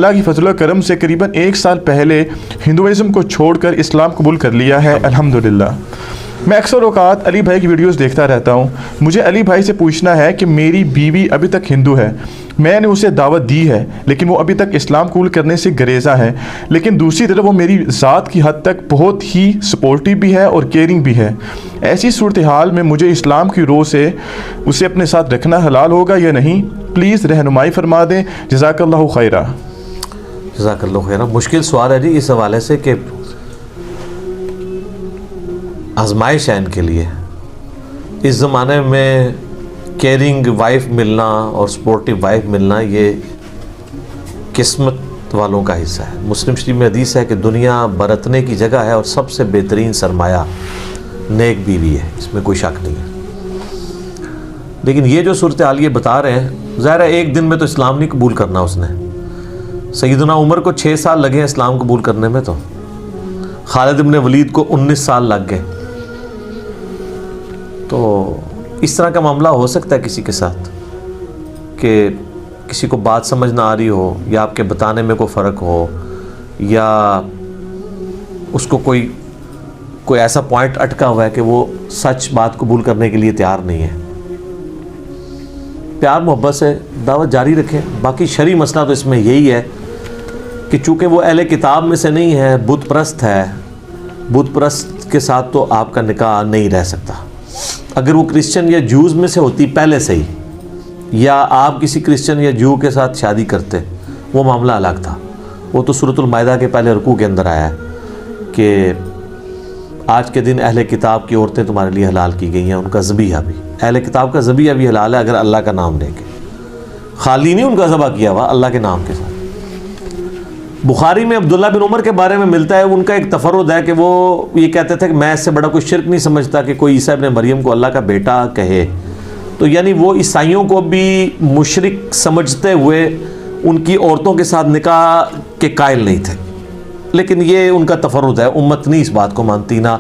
اللہ کی فضل و کرم سے قریباً 1 سال پہلے ہندوازم کو چھوڑ کر اسلام قبول کر لیا ہے الحمدللہ۔ میں اکثر اوقات علی بھائی کی ویڈیوز دیکھتا رہتا ہوں۔ مجھے علی بھائی سے پوچھنا ہے کہ میری بیوی ابھی تک ہندو ہے، میں نے اسے دعوت دی ہے لیکن وہ ابھی تک اسلام قبول کرنے سے گریزاں ہے، لیکن دوسری طرف وہ میری ذات کی حد تک بہت ہی سپورٹیو بھی ہے اور کیئرنگ بھی ہے۔ ایسی صورتحال میں مجھے اسلام کی روح سے اسے اپنے ساتھ رکھنا حلال ہوگا یا نہیں؟ پلیز رہنمائی فرما دیں، جزاک اللہ خیرہ۔ جزاک اللہ خیرہ۔ مشکل سوال ہے جی اس حوالے سے کہ آزمائش ہے ان کے لیے۔ اس زمانے میں کیئرنگ وائف ملنا اور سپورٹیو وائف ملنا یہ قسمت والوں کا حصہ ہے۔ مسلم شریف میں حدیث ہے کہ دنیا برتنے کی جگہ ہے اور سب سے بہترین سرمایہ نیک بیوی ہے، اس میں کوئی شک نہیں ہے۔ لیکن یہ جو صورتحال یہ بتا رہے ہیں، ظاہر ہے ایک دن میں تو اسلام نہیں قبول کرنا اس نے۔ سیدنا عمر کو 6 سال لگے اسلام قبول کرنے میں، تو خالد ابن ولید کو 19 سال لگ گئے۔ تو اس طرح کا معاملہ ہو سکتا ہے کسی کے ساتھ کہ کسی کو بات سمجھ نہ آ رہی ہو، یا آپ کے بتانے میں کوئی فرق ہو، یا اس کو کوئی ایسا پوائنٹ اٹکا ہوا ہے کہ وہ سچ بات قبول کرنے کے لیے تیار نہیں ہے۔ پیار محبت سے دعوت جاری رکھیں۔ باقی شرعی مسئلہ تو اس میں یہی ہے کہ چونکہ وہ اہل کتاب میں سے نہیں ہے، بت پرست ہے، بت پرست کے ساتھ تو آپ کا نکاح نہیں رہ سکتا۔ اگر وہ کرسچن یا جوز میں سے ہوتی پہلے سے ہی، یا آپ کسی کرسچن یا جو کے ساتھ شادی کرتے، وہ معاملہ الگ تھا۔ وہ تو سورۃ المائدہ کے پہلے رکوع کے اندر آیا ہے کہ آج کے دن اہل کتاب کی عورتیں تمہارے لیے حلال کی گئی ہیں، ان کا ذبیحہ بھی، اہل کتاب کا ذبیحہ بھی حلال ہے اگر اللہ کا نام لے کے، خالی نہیں ان کا ذبح کیا ہوا، اللہ کے نام کے ساتھ۔ بخاری میں عبداللہ بن عمر کے بارے میں ملتا ہے، ان کا ایک تفرد ہے کہ وہ یہ کہتے تھے کہ میں اس سے بڑا کوئی شرک نہیں سمجھتا کہ کوئی عیسیٰ ابن مریم کو اللہ کا بیٹا کہے۔ تو یعنی وہ عیسائیوں کو بھی مشرک سمجھتے ہوئے ان کی عورتوں کے ساتھ نکاح کے قائل نہیں تھے، لیکن یہ ان کا تفرد ہے، امت نہیں اس بات کو مانتی، نہ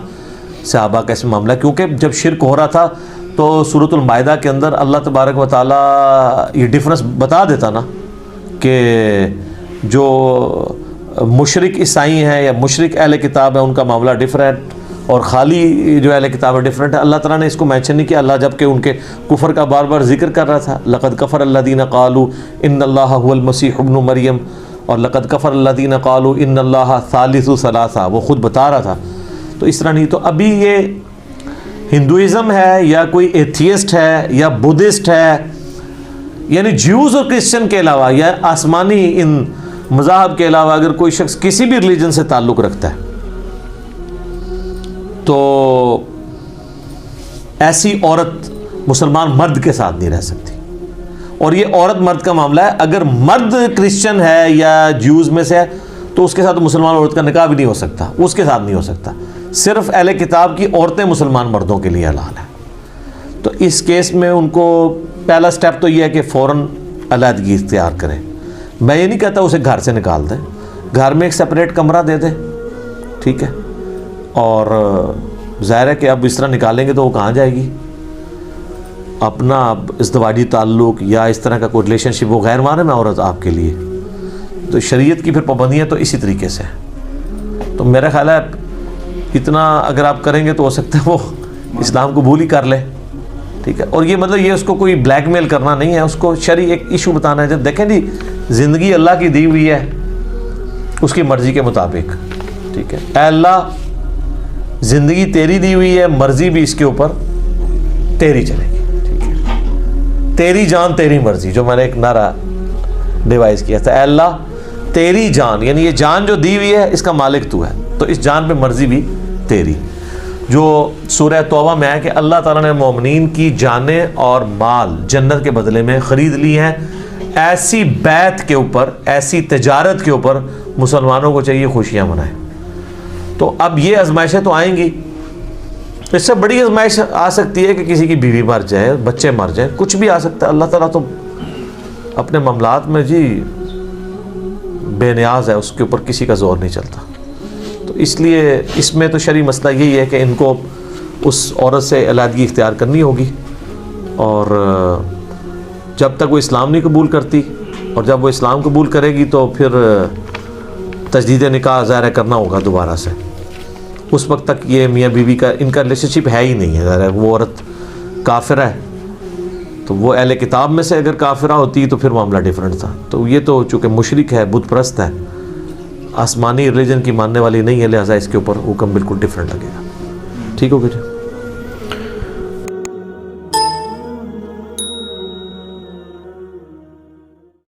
صحابہ کا اس معاملہ، کیونکہ جب شرک ہو رہا تھا تو سورۃ المائدہ کے اندر اللہ تبارک و تعالیٰ یہ ڈفرنس بتا دیتا نا کہ جو مشرک عیسائی ہیں یا مشرک اہل کتاب ہیں ان کا معاملہ ڈفرینٹ، اور خالی جو اہل کتاب ہے ڈفرینٹ ہے۔ اللہ تعالیٰ نے اس کو مینشن نہیں کیا، اللہ جب کہ ان کے کفر کا بار بار ذکر کر رہا تھا، لقد کفر الذین قالوا ان اللہ هو المسیح ابن مریم، اور لقد کفر الذین قالوا ان اللہ ثالث ثلاثہ، وہ خود بتا رہا تھا۔ تو اس طرح نہیں، تو ابھی یہ ہندوازم ہے یا کوئی ایتھیسٹ ہے یا بدھسٹ ہے، یعنی جیوز اور کرسچن کے علاوہ یا آسمانی ان مذاہب کے علاوہ اگر کوئی شخص کسی بھی ریلیجن سے تعلق رکھتا ہے تو ایسی عورت مسلمان مرد کے ساتھ نہیں رہ سکتی۔ اور یہ عورت مرد کا معاملہ ہے، اگر مرد کرسچن ہے یا جیوز میں سے ہے تو اس کے ساتھ مسلمان عورت کا نکاح بھی نہیں ہو سکتا، اس کے ساتھ نہیں ہو سکتا۔ صرف اہل کتاب کی عورتیں مسلمان مردوں کے لیے حلال ہیں۔ تو اس کیس میں ان کو پہلا سٹیپ تو یہ ہے کہ فوراً علیحدگی اختیار کریں۔ میں یہ نہیں کہتا اسے گھر سے نکال دیں، گھر میں ایک سپریٹ کمرہ دے دیں، ٹھیک ہے، اور ظاہر ہے کہ اب اس طرح نکالیں گے تو وہ کہاں جائے گی؟ اپنا ازدواجی تعلق یا اس طرح کا کوئی ریلیشن شپ وہ غیر محرم ہے عورت آپ کے لیے، تو شریعت کی پھر پابندیاں تو اسی طریقے سے ہیں۔ تو میرا خیال ہے اتنا اگر آپ کریں گے تو ہو سکتا ہے وہ اسلام قبول ہی کر لے، ٹھیک ہے۔ اور یہ مطلب یہ اس کو کوئی بلیک میل کرنا نہیں ہے، اس کو شرعی ایک ایشو بتانا ہے، جب دیکھیں جی زندگی اللہ کی دی ہوئی ہے اس کی مرضی کے مطابق، ٹھیک ہے، اے اللہ زندگی تیری دی ہوئی ہے، مرضی بھی اس کے اوپر تیری چلے گی، ٹھیک ہے، تیری جان تیری مرضی، جو میں نے ایک نعرہ ڈیوائز کیا تھا، اے اللہ تیری جان، یعنی یہ جان جو دی ہوئی ہے اس کا مالک تو ہے، تو اس جان پہ مرضی بھی تیری۔ جو سورہ توبہ میں ہے کہ اللہ تعالیٰ نے مومنین کی جانیں اور مال جنت کے بدلے میں خرید لی ہیں، ایسی بیعت کے اوپر، ایسی تجارت کے اوپر مسلمانوں کو چاہیے خوشیاں منائیں۔ تو اب یہ آزمائشیں تو آئیں گی، اس سے بڑی آزمائش آ سکتی ہے کہ کسی کی بیوی مر جائے، بچے مر جائیں، کچھ بھی آ سکتا ہے۔ اللہ تعالیٰ تو اپنے معاملات میں جی بے نیاز ہے، اس کے اوپر کسی کا زور نہیں چلتا۔ تو اس لیے اس میں تو شرعی مسئلہ یہی ہے کہ ان کو اس عورت سے علیحدگی اختیار کرنی ہوگی، اور جب تک وہ اسلام نہیں قبول کرتی اور جب وہ اسلام قبول کرے گی تو پھر تجدید نکاح ظاہر ہے کرنا ہوگا دوبارہ سے. اس وقت تک یہ میاں بیوی کا ان کا ریلیشن شپ ہے ہی نہیں ہے. ظاہر ہے وہ عورت کافرہ ہے, تو وہ اہل کتاب میں سے اگر کافرہ ہوتی تو پھر معاملہ ڈیفرنٹ تھا. تو یہ تو چونکہ مشرک ہے, بت پرست ہے, آسمانی ریلیجن کی ماننے والی نہیں ہے, لہٰذا اس کے اوپر حکم بالکل ڈیفرنٹ لگے گا. ٹھیک ہو گیا جی.